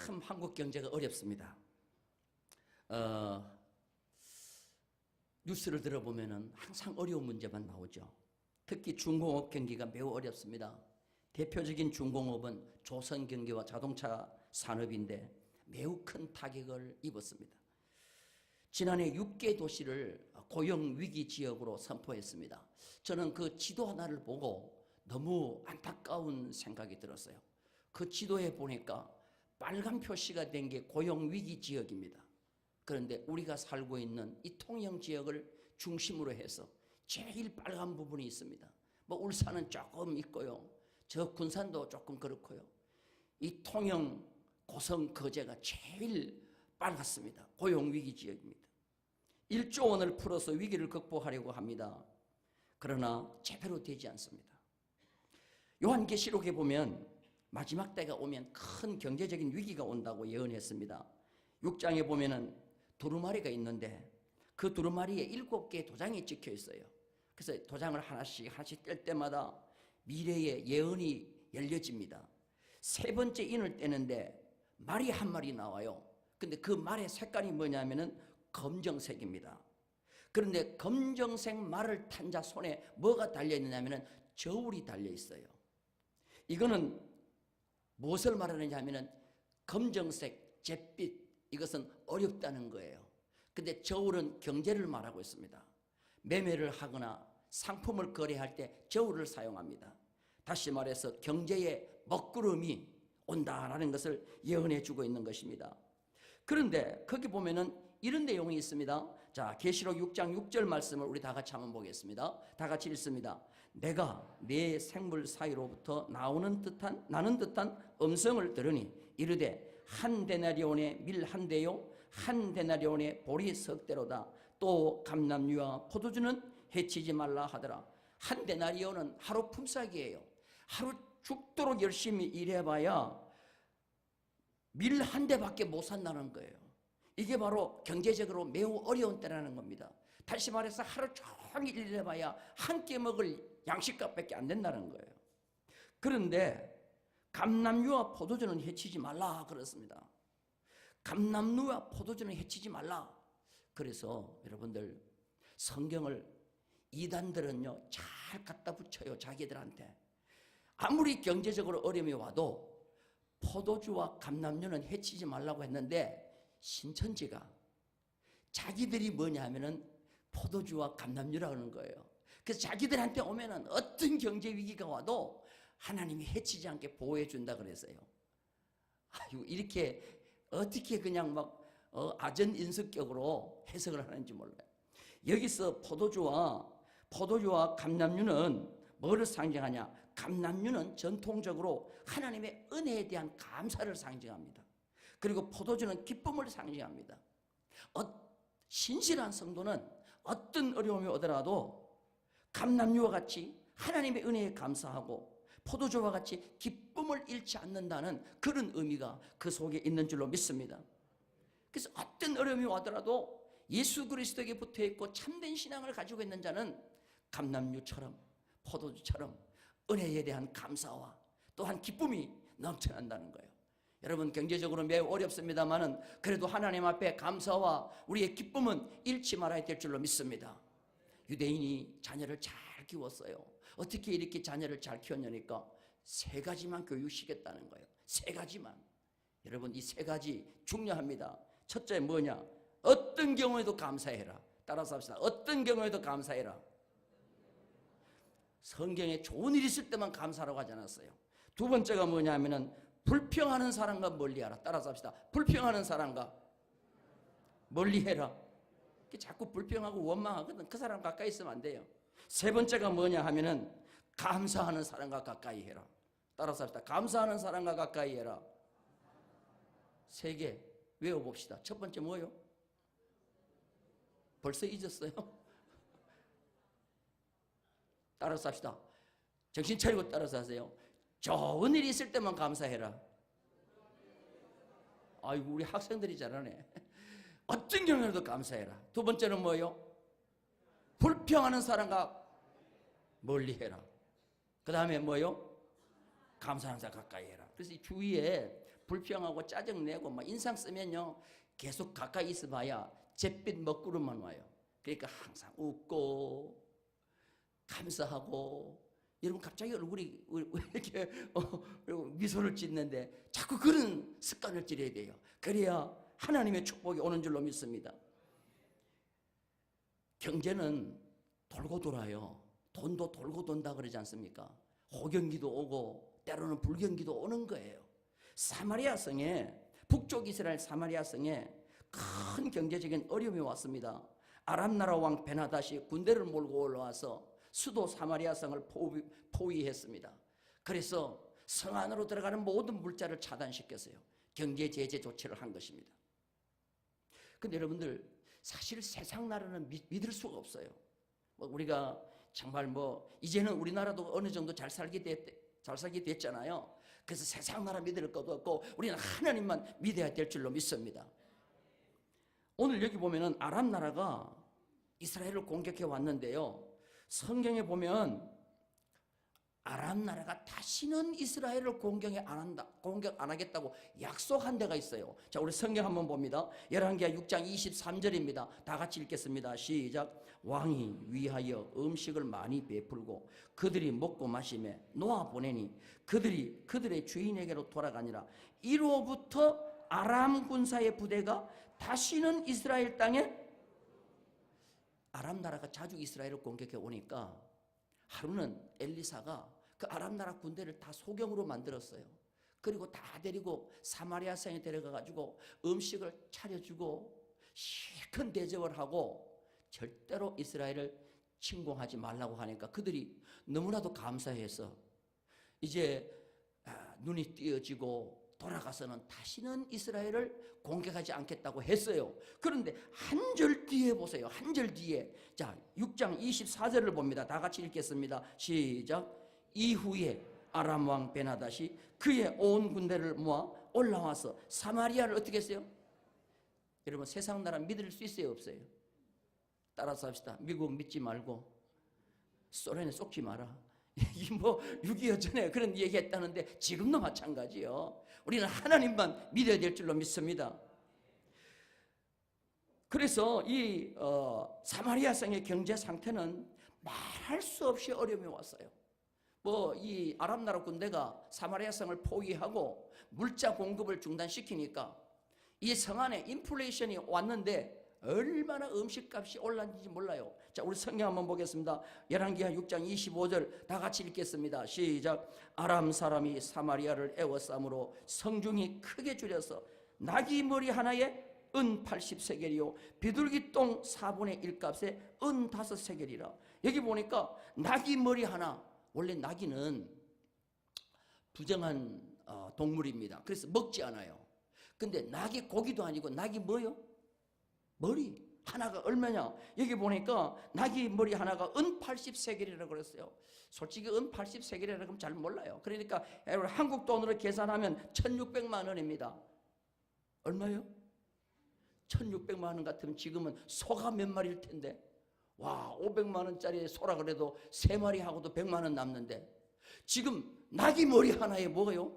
참 한국 경제가 어렵습니다. 뉴스를 들어보면 항상 어려운 문제만 나오죠. 특히 중공업 경기가 매우 어렵습니다. 대표적인 중공업은 조선경기와 자동차 산업인데 매우 큰 타격을 입었습니다. 지난해 6개 도시를 고용위기 지역으로 선포했습니다. 저는 그 지도 하나를 보고 너무 안타까운 생각이 들었어요. 그 지도에 보니까 빨간 표시가 된 게 고용위기 지역입니다. 그런데 우리가 살고 있는 이 통영 지역을 중심으로 해서 제일 빨간 부분이 있습니다. 뭐 울산은 조금 있고요. 저 군산도 조금 그렇고요. 이 통영, 고성, 거제가 제일 빨갛습니다. 고용위기 지역입니다. 1조 원을 풀어서 위기를 극복하려고 합니다. 그러나 제대로 되지 않습니다. 요한계시록에 보면 마지막 때가 오면 큰 경제적인 위기가 온다고 예언했습니다. 6장에 보면은 두루마리가 있는데 그 두루마리에 7개의 도장이 찍혀 있어요. 그래서 도장을 하나씩 뗄 때마다 미래의 예언이 열려집니다. 세 번째 인을 떼는데 말이 한 마리 나와요. 근데 그 말의 색깔이 뭐냐면은 검정색입니다. 그런데 검정색 말을 탄 자 손에 뭐가 달려있느냐면은 저울이 달려있어요. 이거는 무엇을 말하느냐 하면은 검정색, 잿빛, 이것은 어렵다는 거예요. 근데 저울은 경제를 말하고 있습니다. 매매를 하거나 상품을 거래할 때 저울을 사용합니다. 다시 말해서 경제의 먹구름이 온다라는 것을 예언해 주고 있는 것입니다. 그런데 거기 보면은 이런 내용이 있습니다. 자, 계시록 6장 6절 말씀을 우리 다 같이 한번 보겠습니다. 다 같이 읽습니다. 내가 내 생물 사이로부터 나는 듯한 음성을 들으니 이르되 한 데나리온의 밀 한 대요 한 데나리온의 보리 석 대로다. 또 감람류와 포도주는 해치지 말라 하더라. 한 데나리온은 하루 품삯이에요. 하루 죽도록 열심히 일해봐야 밀 한 대밖에 못 산다는 거예요. 이게 바로 경제적으로 매우 어려운 때라는 겁니다. 다시 말해서 하루 종일 일해봐야 한 끼 먹을 양식값밖에 안 된다는 거예요. 그런데 감람류와 포도주는 해치지 말라 그렇습니다. 감람류와 포도주는 해치지 말라. 그래서 여러분들 성경을 이단들은요 잘 갖다 붙여요. 자기들한테. 아무리 경제적으로 어려움이 와도 포도주와 감람류는 해치지 말라고 했는데 신천지가 자기들이 뭐냐 하면은 포도주와 감람류라고 하는 거예요. 그래서 자기들한테 오면은 어떤 경제 위기가 와도 하나님이 해치지 않게 보호해 준다 그랬어요. 아유, 이렇게 어떻게 그냥 막 아전인수격으로 해석을 하는지 몰라요. 여기서 포도주와 감람류는 뭐를 상징하냐? 감람류는 전통적으로 하나님의 은혜에 대한 감사를 상징합니다. 그리고 포도주는 기쁨을 상징합니다. 신실한 성도는 어떤 어려움이 오더라도 감람류와 같이 하나님의 은혜에 감사하고 포도주와 같이 기쁨을 잃지 않는다는 그런 의미가 그 속에 있는 줄로 믿습니다. 그래서 어떤 어려움이 오더라도 예수 그리스도에게 붙어있고 참된 신앙을 가지고 있는 자는 감람류처럼 포도주처럼 은혜에 대한 감사와 또한 기쁨이 넘쳐난다는 거예요. 여러분 경제적으로 매우 어렵습니다만은 그래도 하나님 앞에 감사와 우리의 기쁨은 잃지 말아야 될 줄로 믿습니다. 유대인이 자녀를 잘 키웠어요. 어떻게 이렇게 자녀를 잘 키웠냐니까 3가지만 교육시켰다는 거예요. 3가지만. 여러분 이 3가지 중요합니다. 첫째 뭐냐? 어떤 경우에도 감사해라. 따라서 합시다. 어떤 경우에도 감사해라. 성경에 좋은 일 있을 때만 감사라고 하지 않았어요. 두 번째가 뭐냐 하면은 불평하는 사람과 멀리하라. 따라서 합시다. 불평하는 사람과 멀리해라. 자꾸 불평하고 원망하거든. 그 사람 가까이 있으면 안 돼요. 세 번째가 뭐냐 하면은 감사하는 사람과 가까이 해라. 따라서 합시다. 감사하는 사람과 가까이 해라. 3개 외워봅시다. 첫 번째 뭐예요? 벌써 잊었어요? 따라서 합시다. 정신 차리고 따라서 하세요. 좋은 일이 있을 때만 감사해라. 아이고 우리 학생들이 잘하네. 어떤 경우에도 감사해라. 두 번째는 뭐예요? 불평하는 사람과 멀리해라. 그 다음에 뭐예요? 감사하는 사람 가까이 해라. 그래서 이 주위에 불평하고 짜증내고 막 인상 쓰면요 계속 가까이 있어봐야 잿빛 먹구름만 와요. 그러니까 항상 웃고 감사하고, 여러분 갑자기 얼굴이 왜 이렇게 미소를 짓는데 자꾸 그런 습관을 들여야 돼요. 그래야 하나님의 축복이 오는 줄로 믿습니다. 경제는 돌고 돌아요. 돈도 돌고 돈다 그러지 않습니까? 호경기도 오고 때로는 불경기도 오는 거예요. 사마리아 성에, 북쪽 이스라엘 사마리아 성에 큰 경제적인 어려움이 왔습니다. 아람 나라 왕 베나닷이 군대를 몰고 올라와서 수도 사마리아 성을 포위했습니다. 그래서 성 안으로 들어가는 모든 물자를 차단시켰어요. 경제 제재 조치를 한 것입니다. 근데 여러분들 사실 세상 나라는 믿을 수가 없어요. 우리가 정말 이제는 우리나라도 어느 정도 잘 살게 됐잖아요. 그래서 세상 나라 믿을 것도 없고 우리는 하나님만 믿어야 될 줄로 믿습니다. 오늘 여기 보면은 아람 나라가 이스라엘을 공격해 왔는데요. 성경에 보면 아람 나라가 다시는 이스라엘을 공격 안 하겠다고 약속한 데가 있어요. 자, 우리 성경 한번 봅니다. 열왕기하 6장 23절입니다. 다 같이 읽겠습니다. 시작. 왕이 위하여 음식을 많이 베풀고 그들이 먹고 마시며 놓아 보내니 그들이 그들의 주인에게로 돌아가니라. 이로부터 아람 군사의 부대가 다시는 이스라엘 땅에, 아람 나라가 자주 이스라엘을 공격해 오니까 하루는 엘리사가 그 아람 나라 군대를 다 소경으로 만들었어요. 그리고 다 데리고 사마리아 성에 데려가가지고 음식을 차려주고 실컷 대접을 하고 절대로 이스라엘을 침공하지 말라고 하니까 그들이 너무나도 감사해서 이제 눈이 띄어지고 돌아가서는 다시는 이스라엘을 공격하지 않겠다고 했어요. 그런데 한 절 뒤에 보세요. 한 절 뒤에. 자, 6장 24절을 봅니다. 다 같이 읽겠습니다. 시작. 이후에 아람 왕 베나닷이 그의 온 군대를 모아 올라와서 사마리아를 어떻게 했어요? 여러분 세상 나라 믿을 수 있어요, 없어요? 따라서 합시다. 미국 믿지 말고 소련에 속지 마라. 이 6.25 전에 그런 얘기했다는데 지금도 마찬가지요. 우리는 하나님만 믿어야 될 줄로 믿습니다. 그래서 이 사마리아 성의 경제 상태는 말할 수 없이 어려움이 왔어요. 이 아람 나라 군대가 사마리아 성을 포위하고 물자 공급을 중단시키니까 이 성 안에 인플레이션이 왔는데 얼마나 음식값이 올랐는지 몰라요. 자, 우리 성경 한번 보겠습니다. 열왕기하 6장 25절 다 같이 읽겠습니다. 시작. 아람 사람이 사마리아를 애워싸므로 성중이 크게 줄여서 나귀 머리 하나에 은 80세겔이요 비둘기 똥 4분의 1값에 은 5세겔이라. 여기 보니까 나귀 머리 하나, 원래 나귀는 부정한 동물입니다. 그래서 먹지 않아요. 근데 나귀 고기도 아니고 나귀 뭐요? 머리 하나가 얼마냐? 여기 보니까 나귀 머리 하나가 은 80세겔이라고 그랬어요. 솔직히 은 80세겔이라고 하면 잘 몰라요. 그러니까 여러분 한국 돈으로 계산하면 1600만 원입니다. 얼마요? 1600만 원 같으면 지금은 소가 몇 마리일 텐데, 와, 500만 원짜리 소라 그래도 3마리 하고도 100만 원 남는데 지금 나귀 머리 하나에 뭐예요?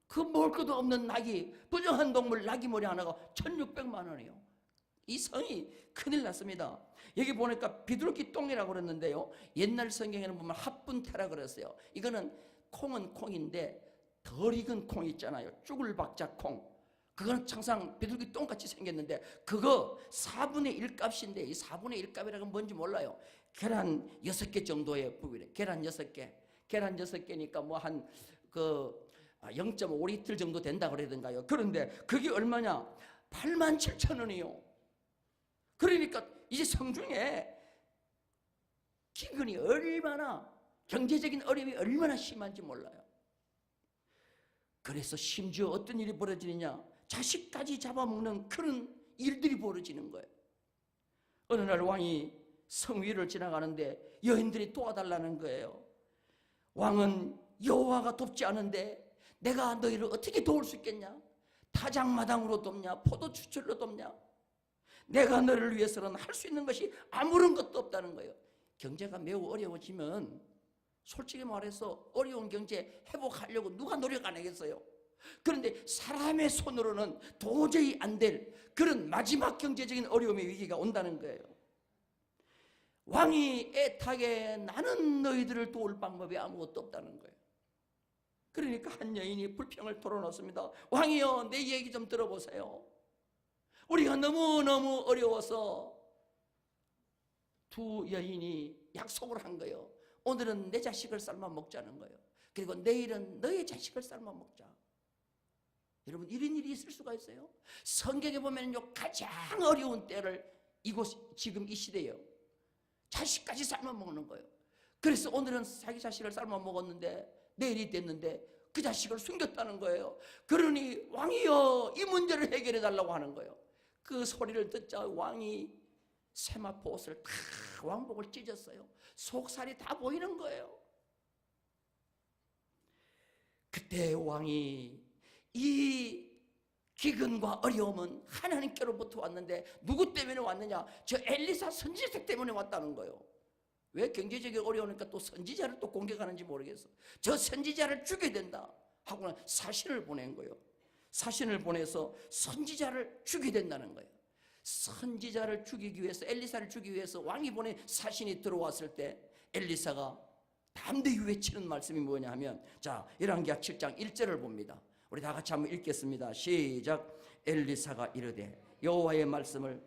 그 먹을 것도 없는 나귀, 부정한 동물 나귀 머리 하나가 1600만 원이에요. 이 성이 큰일 났습니다. 여기 보니까 비둘기 똥이라고 그랬는데요, 옛날 성경에는 보면 합분태라 그랬어요. 이거는 콩은 콩인데 덜 익은 콩 있잖아요. 쭈글박자 콩. 그거는 항상 비둘기 똥같이 생겼는데 그거 4분의 1 값인데, 이 4분의 1 값이라는 건 뭔지 몰라요. 계란 6개 정도의 부위래. 계란 6개. 계란 6개니까 뭐 한 0.5리터 정도 된다 그러던가요. 그런데 그게 얼마냐? 87,000원이요. 그러니까 이제 성중에 기근이 얼마나, 경제적인 어려움이 얼마나 심한지 몰라요. 그래서 심지어 어떤 일이 벌어지느냐? 자식까지 잡아먹는 그런 일들이 벌어지는 거예요. 어느 날 왕이 성 위를 지나가는데 여인들이 도와달라는 거예요. 왕은 여호와가 돕지 않은데 내가 너희를 어떻게 도울 수 있겠냐? 타작마당으로 돕냐? 포도추출로 돕냐? 내가 너를 위해서는 할 수 있는 것이 아무런 것도 없다는 거예요. 경제가 매우 어려워지면 솔직히 말해서 어려운 경제 회복하려고 누가 노력 안 하겠어요? 그런데 사람의 손으로는 도저히 안 될 그런 마지막 경제적인 어려움의 위기가 온다는 거예요. 왕이 애타게 나는 너희들을 도울 방법이 아무것도 없다는 거예요. 그러니까 한 여인이 불평을 털어놓습니다. 왕이여, 내 얘기 좀 들어보세요. 우리가 너무너무 어려워서 두 여인이 약속을 한 거예요. 오늘은 내 자식을 삶아 먹자는 거예요. 그리고 내일은 너의 자식을 삶아 먹자. 여러분, 이런 일이 있을 수가 있어요? 성경에 보면요, 가장 어려운 때를 지금 이 시대예요. 자식까지 삶아 먹는 거예요. 그래서 오늘은 자기 자식을 삶아 먹었는데 내일이 됐는데 그 자식을 숨겼다는 거예요. 그러니 왕이여, 이 문제를 해결해 달라고 하는 거예요. 그 소리를 듣자 왕이 세마포 옷을 다 왕복을 찢었어요. 속살이 다 보이는 거예요. 그때 왕이 이 기근과 어려움은 하나님께로부터 왔는데 누구 때문에 왔느냐? 저 엘리사 선지자 때문에 왔다는 거예요. 왜 경제적인 어려우니까 또 선지자를 또 공격하는지 모르겠어. 저 선지자를 죽여야 된다 하고는 사신을 보낸 거예요. 사신을 보내서 선지자를 죽여야 된다는 거예요. 선지자를 죽이기 위해서, 엘리사를 죽이기 위해서 왕이 보낸 사신이 들어왔을 때 엘리사가 담대히 외치는 말씀이 뭐냐 하면, 자, 열왕기하 7장 1절을 봅니다. 우리 다 같이 한번 읽겠습니다. 시작. 엘리사가 이르되 여호와의 말씀을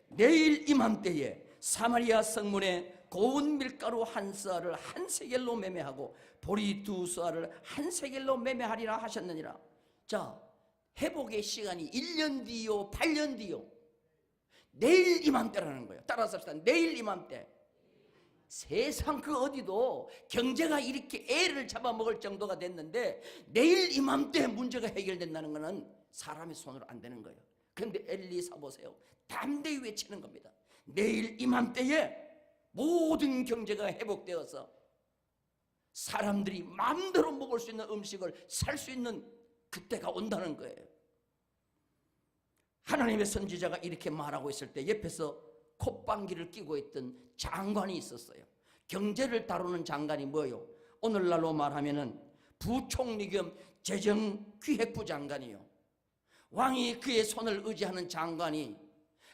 내일 이맘때에 사마리아 성문에 고운 밀가루 한 쌀을 한 세겔로 매매하고 보리 두 쌀을 한 세겔로 매매하리라 하셨느니라. 자, 회복의 시간이 1년 뒤요 8년 뒤요? 내일 이맘때라는 거예요. 따라서 합시다. 내일 이맘때. 세상 그 어디도 경제가 이렇게 애를 잡아먹을 정도가 됐는데 내일 이맘때 문제가 해결된다는 것은 사람의 손으로 안 되는 거예요. 그런데 엘리사 보세요. 담대히 외치는 겁니다. 내일 이맘때에 모든 경제가 회복되어서 사람들이 마음대로 먹을 수 있는 음식을 살 수 있는 그때가 온다는 거예요. 하나님의 선지자가 이렇게 말하고 있을 때 옆에서 콧방귀를 끼고 있던 장관이 있었어요. 경제를 다루는 장관이 뭐예요? 오늘날로 말하면은 부총리 겸 재정기획부 장관이요. 왕이 그의 손을 의지하는 장관이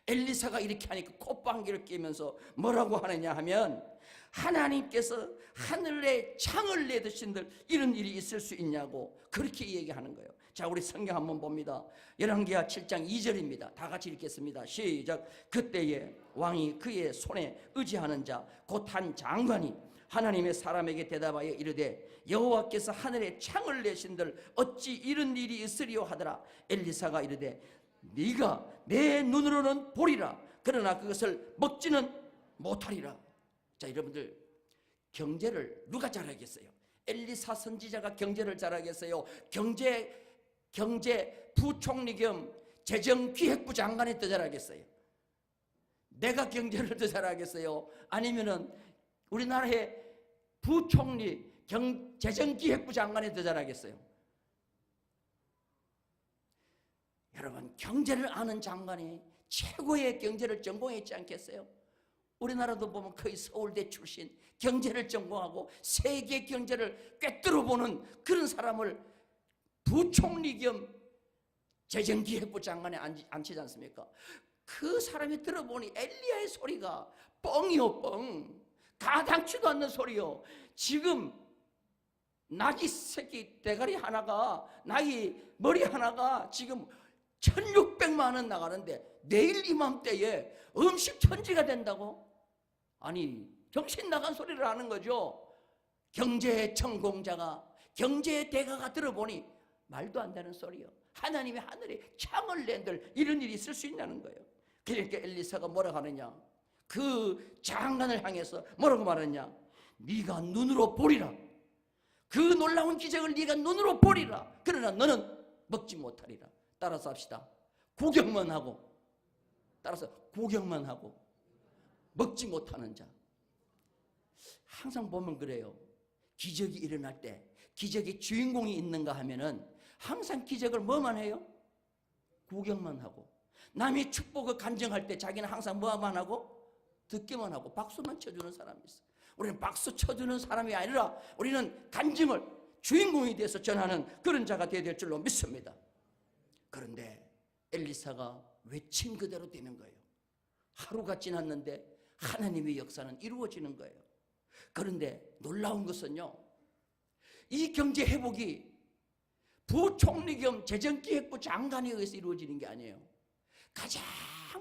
엘리사가 이렇게 하니까 콧방귀를 끼면서 뭐라고 하느냐 하면, 하나님께서 하늘에 창을 내드신들 이런 일이 있을 수 있냐고 그렇게 얘기하는 거예요. 자, 우리 성경 한번 봅니다. 열왕기하 7장 2절입니다. 다 같이 읽겠습니다. 시작. 그때에 왕이 그의 손에 의지하는 자 곧 한 장관이 하나님의 사람에게 대답하여 이르되 여호와께서 하늘에 창을 내신들 어찌 이런 일이 있으리요 하더라. 엘리사가 이르되 네가 내 눈으로는 보리라. 그러나 그것을 먹지는 못하리라. 자, 여러분들, 경제를 누가 잘하겠어요? 엘리사 선지자가 경제를 잘하겠어요? 경제 부총리 겸 재정기획부 장관이 더 잘하겠어요? 내가 경제를 더 잘하겠어요? 아니면은 우리나라의 부총리 재정기획부 장관이 더 잘하겠어요? 여러분, 경제를 아는 장관이 최고의 경제를 전공했지 않겠어요? 우리나라도 보면 거의 서울대 출신, 경제를 전공하고 세계 경제를 꿰뚫어보는 그런 사람을 부총리 겸 재정기획부 장관에 앉히지 않습니까? 그 사람이 들어보니 엘리야의 소리가 뻥이요, 뻥. 가당치도 않는 소리요. 지금 나귀 새끼 대가리 하나가, 나귀 머리 하나가 지금 1600만 원 나가는데 내일 이맘때에 음식 천지가 된다고? 아니, 정신 나간 소리를 하는 거죠. 경제 전공자가, 경제 대가가 들어보니 말도 안 되는 소리요. 하나님이 하늘에 창을 낸들 이런 일이 있을 수 있냐는 거예요. 그러니까 엘리사가 뭐라고 하느냐, 그 장관을 향해서 뭐라고 말하느냐, 네가 눈으로 보리라. 그 놀라운 기적을 네가 눈으로 보리라. 그러나 너는 먹지 못하리라. 따라서 합시다. 구경만 하고, 따라서 구경만 하고 먹지 못하는 자. 항상 보면 그래요. 기적이 일어날 때 기적의 주인공이 있는가 하면은 항상 기적을 뭐만 해요? 구경만 하고. 남이 축복을 간증할 때 자기는 항상 뭐만 하고? 듣기만 하고 박수만 쳐주는 사람이 있어요. 우리는 박수 쳐주는 사람이 아니라 우리는 간증을, 주인공이 돼서 전하는 그런 자가 되어야 될 줄로 믿습니다. 그런데 엘리사가 외친 그대로 되는 거예요. 하루가 지났는데 하나님의 역사는 이루어지는 거예요. 그런데 놀라운 것은요, 이 경제 회복이 부총리 겸 재정기획부 장관에 의해서 이루어지는 게 아니에요. 가장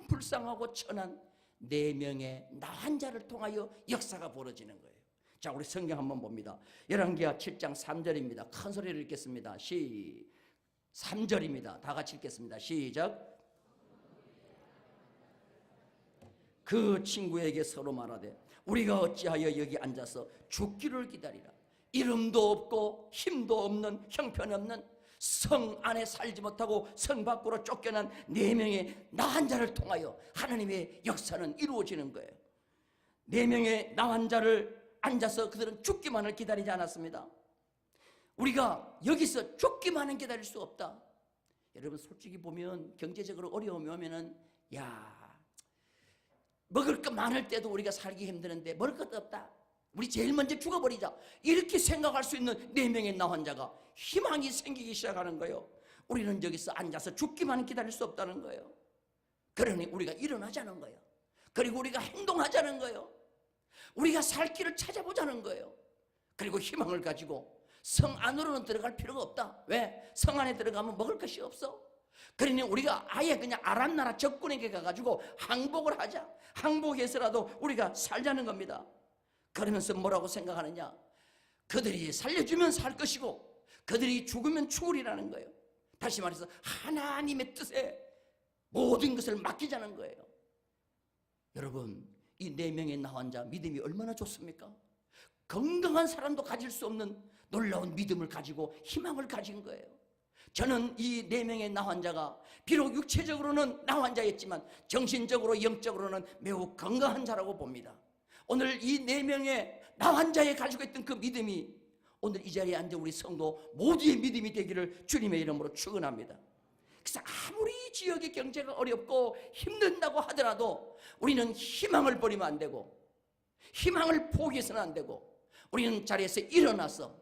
불쌍하고 천한 4명의 나환자를 통하여 역사가 벌어지는 거예요. 자, 우리 성경 한번 봅니다. 열왕기하 7장 3절입니다. 큰 소리를 읽겠습니다. 3절입니다. 다 같이 읽겠습니다. 시작. 그 친구에게 서로 말하되 우리가 어찌하여 여기 앉아서 죽기를 기다리라. 이름도 없고 힘도 없는 형편없는 성 안에 살지 못하고 성 밖으로 쫓겨난 4명의 나환자를 통하여 하나님의 역사는 이루어지는 거예요. 4명의 나환자를 앉아서 그들은 죽기만을 기다리지 않았습니다. 우리가 여기서 죽기만은 기다릴 수 없다. 여러분, 솔직히 보면 경제적으로 어려움이 오면은 먹을 것 많을 때도 우리가 살기 힘드는데 먹을 것도 없다, 우리 제일 먼저 죽어버리자, 이렇게 생각할 수 있는 4명의 나환자가 희망이 생기기 시작하는 거예요. 우리는 여기서 앉아서 죽기만 기다릴 수 없다는 거예요. 그러니 우리가 일어나자는 거예요. 그리고 우리가 행동하자는 거예요. 우리가 살 길을 찾아보자는 거예요. 그리고 희망을 가지고 성 안으로는 들어갈 필요가 없다. 왜? 성 안에 들어가면 먹을 것이 없어. 그러니 우리가 아예 그냥 아람 나라 적군에게 가가지고 항복을 하자. 항복해서라도 우리가 살자는 겁니다. 그러면서 뭐라고 생각하느냐? 그들이 살려주면 살 것이고 그들이 죽으면 죽으리라는 거예요. 다시 말해서 하나님의 뜻에 모든 것을 맡기자는 거예요. 여러분, 이 4명의 나환자 믿음이 얼마나 좋습니까? 건강한 사람도 가질 수 없는 놀라운 믿음을 가지고 희망을 가진 거예요. 저는 이 4명의 나환자가 비록 육체적으로는 나환자였지만 정신적으로 영적으로는 매우 건강한 자라고 봅니다. 오늘 이 4명의 나환자에 가지고 있던 그 믿음이 오늘 이 자리에 앉은 우리 성도 모두의 믿음이 되기를 주님의 이름으로 축원합니다. 그래서 아무리 지역의 경제가 어렵고 힘든다고 하더라도 우리는 희망을 버리면 안 되고 희망을 포기해서는 안 되고 우리는 자리에서 일어나서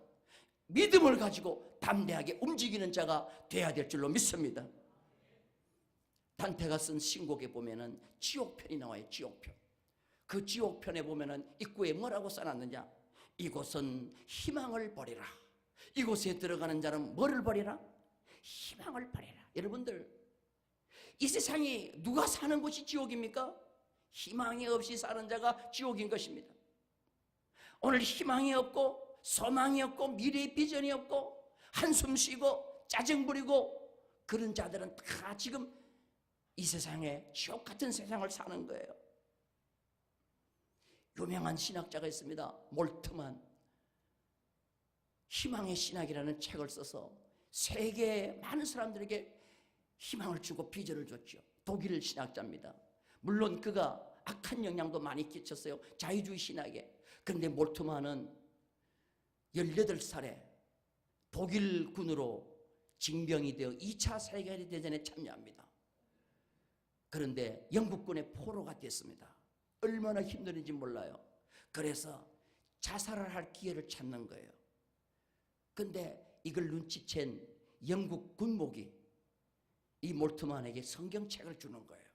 믿음을 가지고 담대하게 움직이는 자가 돼야 될 줄로 믿습니다. 단테가 쓴 신곡에 보면은 지옥편이 나와요. 지옥편. 그 지옥편에 보면은 입구에 뭐라고 써놨느냐? 이곳은 희망을 버리라. 이곳에 들어가는 자는 뭐를 버리라? 희망을 버리라. 여러분들, 이 세상이 누가 사는 곳이 지옥입니까? 희망이 없이 사는 자가 지옥인 것입니다. 오늘 희망이 없고 소망이 없고 미래의 비전이 없고 한숨 쉬고 짜증 부리고 그런 자들은 다 지금 이 세상에 지옥 같은 세상을 사는 거예요. 유명한 신학자가 있습니다. 몰트만. 희망의 신학이라는 책을 써서 세계의 많은 사람들에게 희망을 주고 비전을 줬죠. 독일 신학자입니다. 물론 그가 악한 영향도 많이 끼쳤어요. 자유주의 신학에. 그런데 몰트만은 18살에 독일군으로 징병이 되어 2차 세계대전에 참여합니다. 그런데 영국군의 포로가 됐습니다. 얼마나 힘든지 몰라요. 그래서 자살을 할 기회를 찾는 거예요. 그런데 이걸 눈치챈 영국 군목이 이 몰트만에게 성경책을 주는 거예요.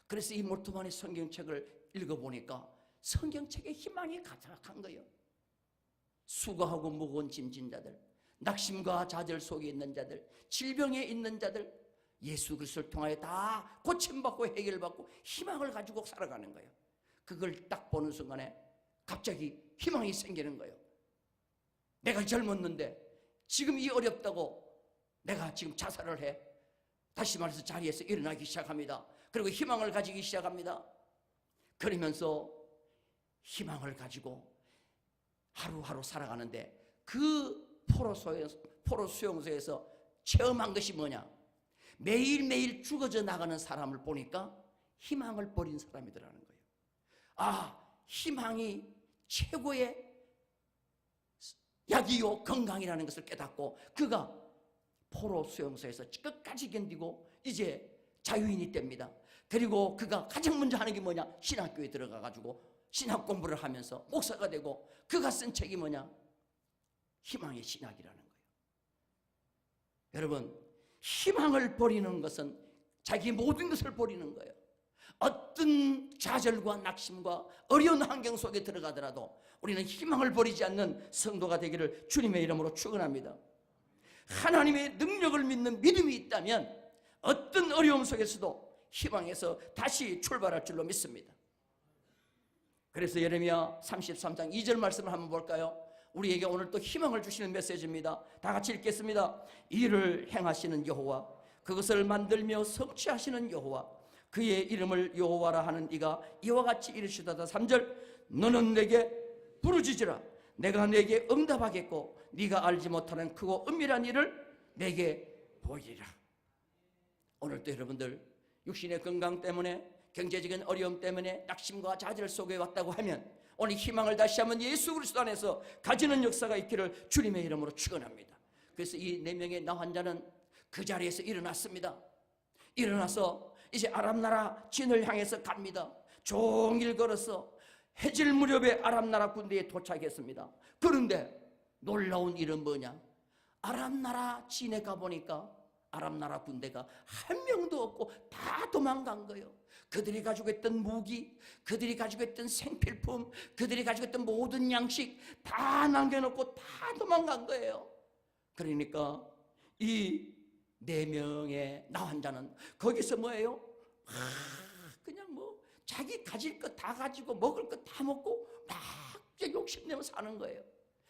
그래서 이 몰트만의 성경책을 읽어보니까 성경책에 희망이 가득한 거예요. 수고하고 무거운 짐진 자들, 낙심과 좌절 속에 있는 자들, 질병에 있는 자들, 예수 그리스도를 통하여 다 고침받고 해결받고 희망을 가지고 살아가는 거예요. 그걸 딱 보는 순간에 갑자기 희망이 생기는 거예요. 내가 젊었는데 지금 이 어렵다고 내가 지금 자살을 해. 다시 말해서 자리에서 일어나기 시작합니다. 그리고 희망을 가지기 시작합니다. 그러면서 희망을 가지고 하루하루 살아가는데 그 포로 수용소에서 체험한 것이 뭐냐? 매일매일 죽어져 나가는 사람을 보니까 희망을 버린 사람이더라는 거예요. 아, 희망이 최고의 약이요 건강이라는 것을 깨닫고 그가 포로 수용소에서 끝까지 견디고 이제 자유인이 됩니다. 그리고 그가 가장 먼저 하는 게 뭐냐? 신학교에 들어가가지고 신학 공부를 하면서 목사가 되고 그가 쓴 책이 뭐냐? 희망의 신학이라는 거예요. 여러분, 희망을 버리는 것은 자기 모든 것을 버리는 거예요. 어떤 좌절과 낙심과 어려운 환경 속에 들어가더라도 우리는 희망을 버리지 않는 성도가 되기를 주님의 이름으로 축원합니다. 하나님의 능력을 믿는 믿음이 있다면 어떤 어려움 속에서도 희망에서 다시 출발할 줄로 믿습니다. 그래서 예레미야 33장 2절 말씀을 한번 볼까요? 우리에게 오늘 또 희망을 주시는 메시지입니다. 다 같이 읽겠습니다. 이를 행하시는 여호와, 그것을 만들며 성취하시는 여호와, 그의 이름을 여호와라 하는 이가 이와 같이 이르시도다. 3절, 너는 내게 부르짖으라. 내가 내게 응답하겠고 네가 알지 못하는 크고 은밀한 일을 내게 보이리라. 오늘도 여러분들 육신의 건강 때문에, 경제적인 어려움 때문에 낙심과 좌절 속에 왔다고 하면 오늘 희망을 다시 한번 예수 그리스도 안에서 가지는 역사가 있기를 주님의 이름으로 축원합니다. 그래서 이 4명의 나 환자는 그 자리에서 일어났습니다. 일어나서 이제 아람 나라 진을 향해서 갑니다. 종일 걸어서 해질 무렵에 아람 나라 군대에 도착했습니다. 그런데 놀라운 일은 뭐냐? 아람 나라 진에 가보니까 아람 나라 군대가 한 명도 없고 다 도망간 거예요. 그들이 가지고 있던 무기, 그들이 가지고 있던 생필품, 그들이 가지고 있던 모든 양식 다 남겨놓고 다 도망간 거예요. 그러니까 이 4명의 나 환자는 거기서 뭐예요? 그냥 뭐 자기 가질 것 다 가지고 먹을 것 다 먹고 막 욕심내며 사는 거예요.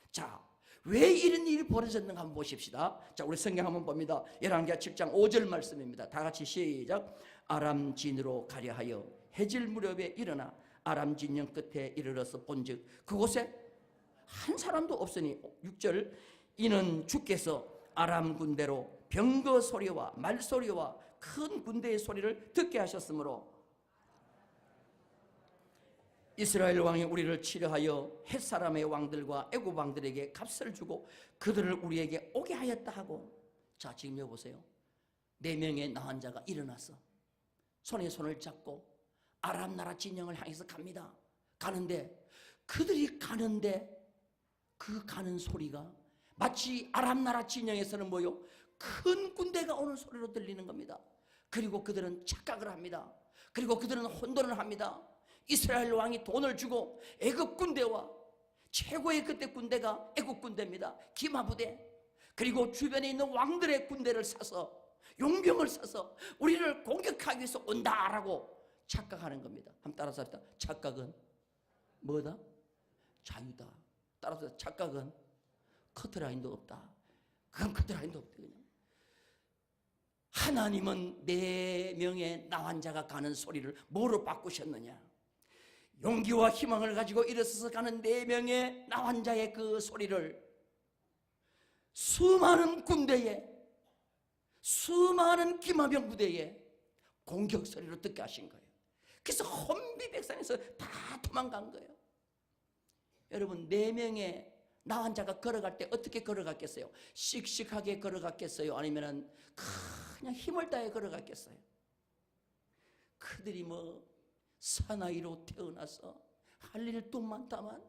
자, 왜 이런 일이 벌어졌는가 한번 보십시다. 자, 우리 성경 한번 봅니다. 열왕기하 7장 5절 말씀입니다. 다 같이 시작. 아람 진으로 가려 하여 해질 무렵에 일어나 아람 진영 끝에 이르러서 본즉 그곳에 한 사람도 없으니 6절, 이는 주께서 아람 군대로 병거 소리와 말소리와 큰 군대의 소리를 듣게 하셨으므로 이스라엘 왕이 우리를 치려하여 헷사람의 왕들과 애굽 왕들에게 값을 주고 그들을 우리에게 오게 하였다 하고. 자, 지금 여보세요. 4명의 나 환자가 일어나서 손에 손을 잡고 아람 나라 진영을 향해서 갑니다. 가는데 그들이 가는데 그 가는 소리가 마치 아람 나라 진영에서는 뭐요? 큰 군대가 오는 소리로 들리는 겁니다. 그리고 그들은 착각을 합니다. 그리고 그들은 혼돈을 합니다. 이스라엘 왕이 돈을 주고 애굽 군대와 최고의 그때 군대가 애굽 군대입니다. 기마 부대, 그리고 주변에 있는 왕들의 군대를 사서 용병을 사서 우리를 공격하기 위해서 온다라고 착각하는 겁니다. 한번 따라서 합시다. 착각은 뭐다? 자유다. 따라서 착각은 커트라인도 없다. 그건 커트라인도 없다. 그냥 하나님은 4명의 나 환자가 가는 소리를 뭐로 바꾸셨느냐? 용기와 희망을 가지고 일어서서 가는 4명의 나 환자의 그 소리를 수많은 군대에, 수많은 기마병 부대에 공격 소리로 듣게 하신 거예요. 그래서 혼비백산에서 다 도망간 거예요. 여러분, 4명의 나 환자가 걸어갈 때 어떻게 걸어갔겠어요? 씩씩하게 걸어갔겠어요? 아니면 그냥 힘을 다해 걸어갔겠어요? 그들이 뭐 사나이로 태어나서 할 일도 많다만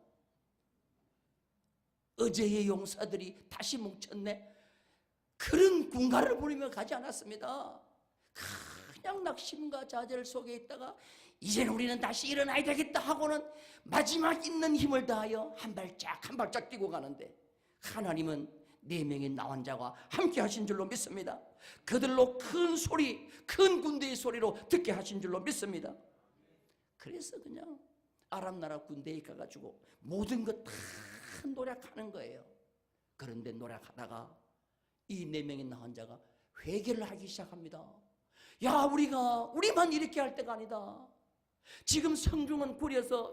어제의 용사들이 다시 뭉쳤네, 그런 군가를 부리며 가지 않았습니다. 그냥 낙심과 좌절 속에 있다가 이제는 우리는 다시 일어나야 되겠다 하고는 마지막 있는 힘을 다하여 한 발짝 뛰고 가는데 하나님은 4명의 나 환자와 함께 하신 줄로 믿습니다. 그들로 큰 소리, 큰 군대의 소리로 듣게 하신 줄로 믿습니다. 그래서 그냥 아람 나라 군대에 가가지고 모든 것 다 노력하는 거예요. 그런데 노력하다가 이 4명의 나 환자가 회개를 하기 시작합니다. 야, 우리만 이렇게 할 때가 아니다. 지금 성중은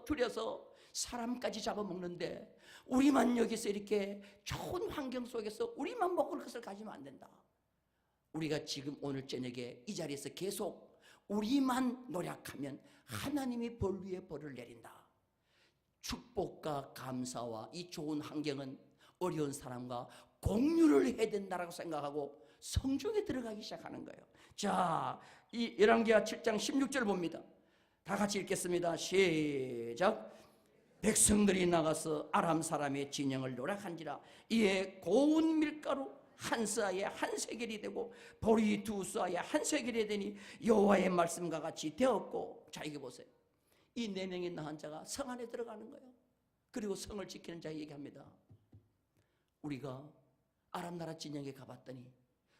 줄여서 사람까지 잡아먹는데 우리만 여기서 이렇게 좋은 환경 속에서 우리만 먹을 것을 가지면 안 된다. 우리가 지금 오늘 저녁에 이 자리에서 계속 우리만 노력하면 하나님이 벌 위에 벌을 내린다. 축복과 감사와 이 좋은 환경은 어려운 사람과 공유를 해야 된다라고 생각하고 성중에 들어가기 시작하는 거예요. 자, 이 열왕기하 7장 16절 봅니다. 다 같이 읽겠습니다. 시작. 백성들이 나가서 아람 사람의 진영을 노력한지라 이에 고운 밀가루 한 스아에 한 세겔이 되고 보리 두 스아에 한 세겔이 되니 여호와의 말씀과 같이 되었고. 자, 이게 보세요. 이 4명의 나한 자가 성 안에 들어가는 거예요. 그리고 성을 지키는 자 얘기합니다. 우리가 아람 나라 진영에 가봤더니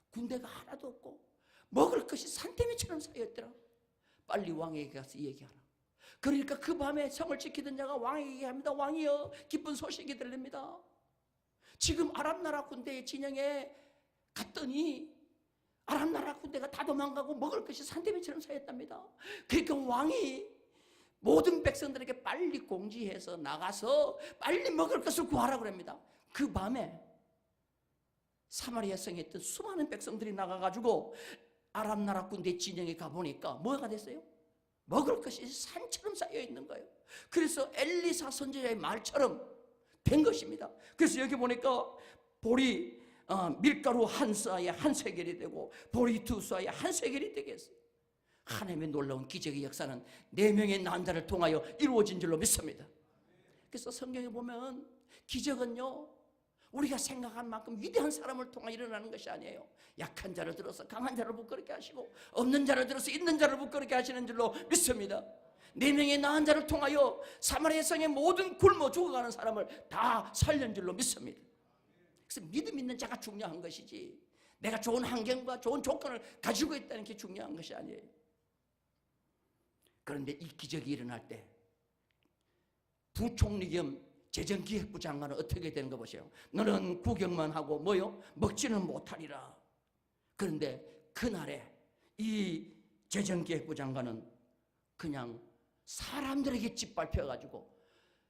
군대가 하나도 없고 먹을 것이 산더미처럼 쌓여있더라. 빨리 왕에게 가서 얘기하라. 그러니까 그 밤에 성을 지키던 자가 왕에게 얘기합니다. 왕이여, 기쁜 소식이 들립니다. 지금 아람 나라 군대의 진영에 갔더니 아람 나라 군대가 다 도망가고 먹을 것이 산더미처럼 쌓였답니다. 그러니까 왕이 모든 백성들에게 빨리 공지해서 나가서 빨리 먹을 것을 구하라고 합니다. 그 밤에 사마리아 성에 있던 수많은 백성들이 나가가지고 아람 나라 군대 진영에 가보니까 뭐가 됐어요? 먹을 것이 산처럼 쌓여있는 거예요. 그래서 엘리사 선지자의 말처럼 된 것입니다. 그래서 여기 보니까 보리 밀가루 한 스아에 한 세겔이 되고 보리 두 스아에 한 세겔이 되겠어요. 하나님의 놀라운 기적의 역사는 4명의 난자를 통하여 이루어진 줄로 믿습니다. 그래서 성경에 보면 기적은요, 우리가 생각한 만큼 위대한 사람을 통해 일어나는 것이 아니에요. 약한 자를 들어서 강한 자를 부끄럽게 하시고 없는 자를 들어서 있는 자를 부끄럽게 하시는 줄로 믿습니다. 4명의 나은 자를 통하여 사마리아 성의 모든 굶어 죽어가는 사람을 다 살린 줄로 믿습니다. 그래서 믿음 있는 자가 중요한 것이지 내가 좋은 환경과 좋은 조건을 가지고 있다는 게 중요한 것이 아니에요. 그런데 이 기적이 일어날 때 부총리 겸 재정기획부 장관은 어떻게 되는 거 보세요. 너는 구경만 하고 뭐요? 먹지는 못하리라. 그런데 그날에 이 재정기획부 장관은 그냥 사람들에게 짓밟혀가지고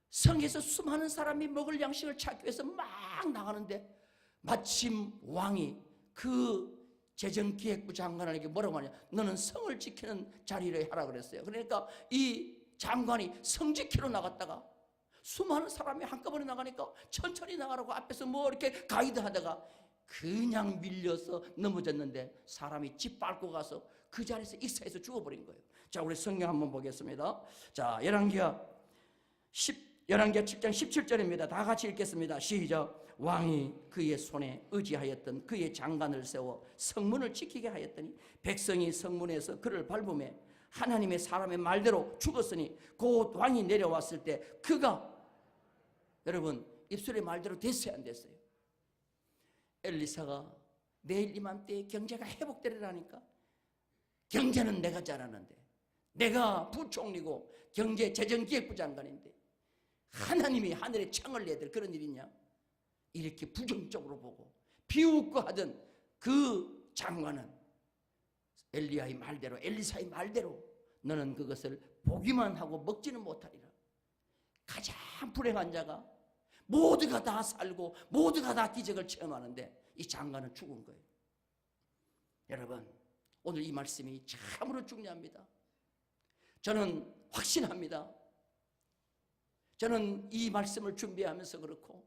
성에서 수많은 사람이 먹을 양식을 찾기 위해서 막 나가는데 마침 왕이 그 재정기획부 장관에게 뭐라고 하냐, 너는 성을 지키는 자리를 하라 그랬어요. 그러니까 이 장관이 성 지키러 나갔다가 수많은 사람이 한꺼번에 나가니까 천천히 나가라고 앞에서 뭐 이렇게 가이드 하다가 그냥 밀려서 넘어졌는데 사람이 짓밟고 가서 그 자리에서 익사해서 죽어버린 거예요. 자, 우리 성경 한번 보겠습니다. 자, 열왕기하 7장 17절입니다. 다 같이 읽겠습니다. 시작. 왕이 그의 손에 의지하였던 그의 장관을 세워 성문을 지키게 하였더니 백성이 성문에서 그를 밟으며 하나님의 사람의 말대로 죽었으니 곧 왕이 내려왔을 때 그가, 여러분, 입술의 말대로 됐어요, 안 됐어요? 엘리사가 내일 이맘때에 경제가 회복되리라니까. 경제는 내가 잘하는데, 내가 부총리고 경제재정기획부 장관인데 하나님이 하늘에 창을 내들 그런 일이냐? 이렇게 부정적으로 보고 비웃고 하던 그 장관은 엘리야의 말대로, 엘리사의 말대로 너는 그것을 보기만 하고 먹지는 못하리라. 가장 불행한 자가 모두가 다 살고 모두가 다 기적을 체험하는데 이 장관은 죽은 거예요. 여러분, 오늘 이 말씀이 참으로 중요합니다. 저는 확신합니다. 저는 이 말씀을 준비하면서 그렇고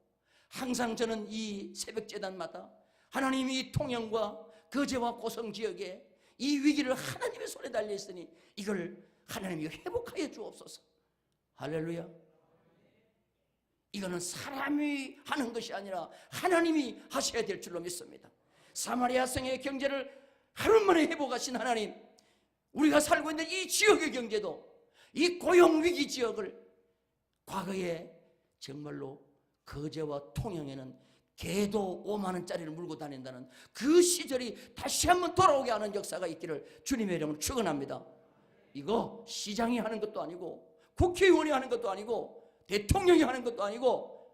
항상 저는 이 새벽제단마다 하나님이 통영과 거제와 고성 지역에 이 위기를 하나님의 손에 달려있으니 이걸 하나님이 회복하여 주옵소서. 할렐루야. 이거는 사람이 하는 것이 아니라 하나님이 하셔야 될 줄로 믿습니다. 사마리아 성의 경제를 하루 만에 회복하신 하나님, 우리가 살고 있는 이 지역의 경제도, 이 고용위기 지역을 과거에 정말로 거제와 통영에는 개도 5만 원짜리를 물고 다닌다는 그 시절이 다시 한번 돌아오게 하는 역사가 있기를 주님의 이름으로 축원합니다. 이거 시장이 하는 것도 아니고 국회의원이 하는 것도 아니고 대통령이 하는 것도 아니고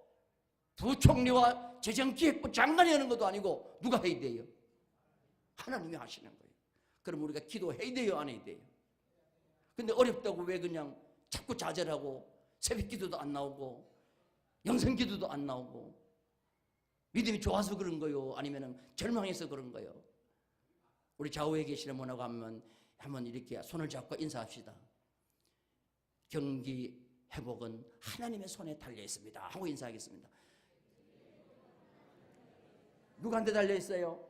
부총리와 재정기획부 장관이 하는 것도 아니고 누가 해야 돼요? 하나님이 하시는 거예요. 그럼 우리가 기도해야 돼요, 안 해야 돼요? 근데 어렵다고 왜 그냥 자꾸 좌절하고 새벽 기도도 안 나오고 영성 기도도 안 나오고 믿음이 좋아서 그런 거요? 아니면 절망해서 그런 거요? 우리 좌우에 계시는 분하고 한번 이렇게 손을 잡고 인사합시다. 경기 회복은 하나님의 손에 달려 있습니다 하고 인사하겠습니다. 누구한테 달려 있어요?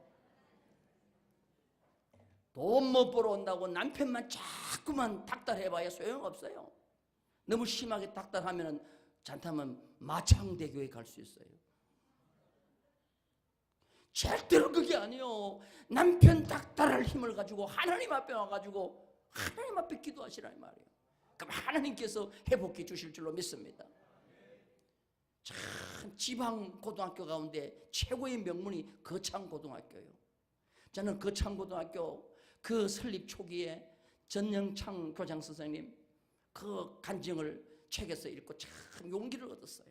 돈 못 벌어 온다고 남편만 자꾸만 닥달해봐야 소용없어요. 너무 심하게 닥달하면 잘못하면 마창대교에 갈 수 있어요. 절대로 그게 아니요. 남편 닥달할 힘을 가지고 하나님 앞에 와가지고 하나님 앞에 기도하시라 이 말이에요. 그럼 하나님께서 회복해 주실 줄로 믿습니다. 참 지방 고등학교 가운데 최고의 명문이 거창고등학교예요. 저는 거창고등학교 그 설립 초기에 전영창 교장 선생님 그 간증을 책에서 읽고 참 용기를 얻었어요.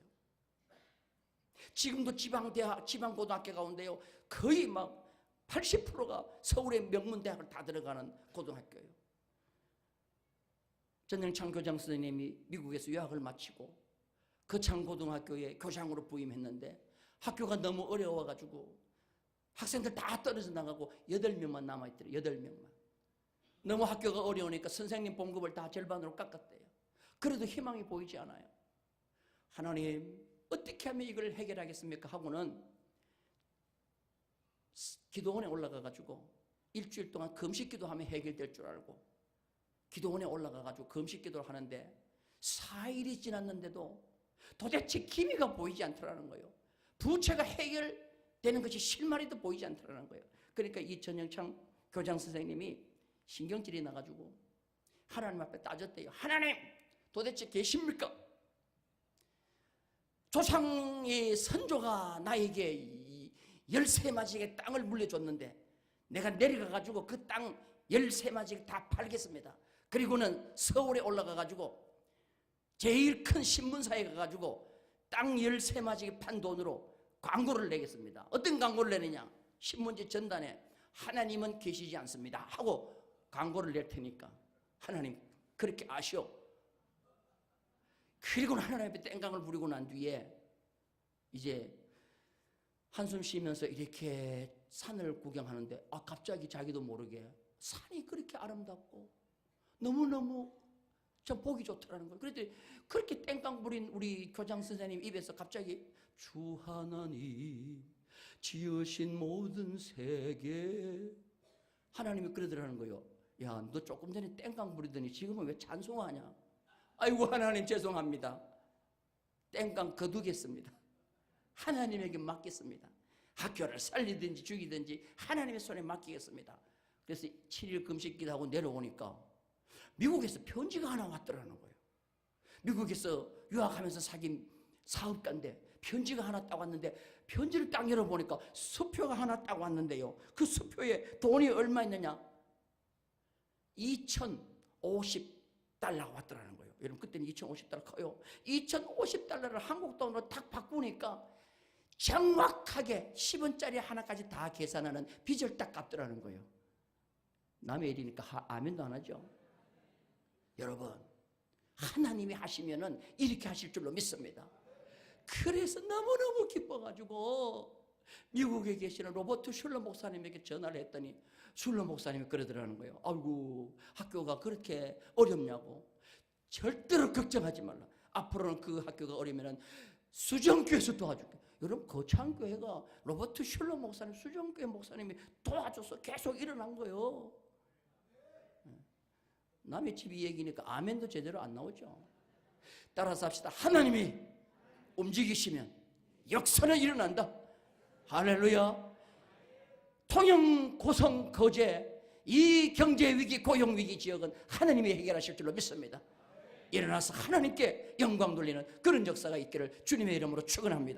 지금도 지방고등학교 가운데요 거의 막 80%가 서울의 명문대학을 다 들어가는 고등학교예요. 전영창 교장 선생님이 미국에서 유학을 마치고 거창고등학교에 교장으로 부임했는데 학교가 너무 어려워가지고 학생들 다 떨어져 나가고 8명만 남아있더래요. 8명만. 너무 학교가 어려우니까 선생님 봉급을 다 절반으로 깎았대요. 그래도 희망이 보이지 않아요. 하나님 어떻게 하면 이걸 해결하겠습니까? 하고는 기도원에 올라가가지고 일주일 동안 금식기도하면 해결될 줄 알고 기도원에 올라가가지고 금식기도를 하는데 4일이 지났는데도 도대체 기미가 보이지 않더라는 거예요. 부채가 해결되는 것이 실마리도 보이지 않더라는 거예요. 그러니까 이 전영창 교장 선생님이 신경질이 나가지고 하나님 앞에 따졌대요. 하나님 도대체 계십니까? 조상의 선조가 나에게 13마지의 땅을 물려줬는데 내가 내려가가지고 그 땅 13마지 다 팔겠습니다. 그리고는 서울에 올라가가지고 제일 큰 신문사에 가가지고 땅 13마지 판 돈으로 광고를 내겠습니다. 어떤 광고를 내느냐? 신문지 전단에 하나님은 계시지 않습니다 하고 광고를 낼 테니까 하나님 그렇게 아시오. 그리고 하나님 앞에 땡깡을 부리고 난 뒤에 이제 한숨 쉬면서 이렇게 산을 구경하는데 갑자기 자기도 모르게 산이 그렇게 아름답고 너무너무 참 보기 좋더라는 거예요. 그런데 그렇게 땡깡 부린 우리 교장 선생님 입에서 갑자기 주 하나님 지으신 모든 세계 하나님이 그러더라는 거예요. 야, 너 조금 전에 땡깡 부리더니 지금은 왜 찬송하냐? 아이고 하나님 죄송합니다. 땡깡 거두겠습니다. 하나님에게 맡겠습니다. 학교를 살리든지 죽이든지 하나님의 손에 맡기겠습니다. 그래서 7일 금식기도 하고 내려오니까 미국에서 편지가 하나 왔더라는 거예요. 미국에서 유학하면서 사귄 사업가인데 편지가 하나 딱 왔는데 편지를 딱 열어보니까 수표가 하나 딱 왔는데요. 그 수표에 돈이 얼마 있느냐? 2,050달러가 왔더라는 거예요. 여러분 그때는 2,050달러 커요. 2,050달러를 한국 돈으로 딱 바꾸니까 정확하게 10원짜리 하나까지 다 계산하는 빚을 딱 갚더라는 거예요. 남의 일이니까 아멘도 안 하죠. 여러분 하나님이 하시면은 이렇게 하실 줄로 믿습니다. 그래서 너무너무 기뻐가지고 미국에 계시는 로버트 슐러 목사님에게 전화를 했더니 슐러 목사님이 그러더라는 거예요. 아이고 학교가 그렇게 어렵냐고. 절대로 걱정하지 말라. 앞으로는 그 학교가 어려우면 수정교회에서 도와줄게. 여러분 거창교회가 로버트 슐러 목사님 수정교회 목사님이 도와줘서 계속 일어난 거예요. 남의 집 얘기니까 아멘도 제대로 안 나오죠. 따라서 합시다. 하나님이 움직이시면 역사는 일어난다. 할렐루야. 통영, 고성, 거제 이 경제위기, 고용위기 지역은 하나님이 해결하실 줄로 믿습니다. 일어나서 하나님께 영광 돌리는 그런 역사가 있기를 주님의 이름으로 축원합니다.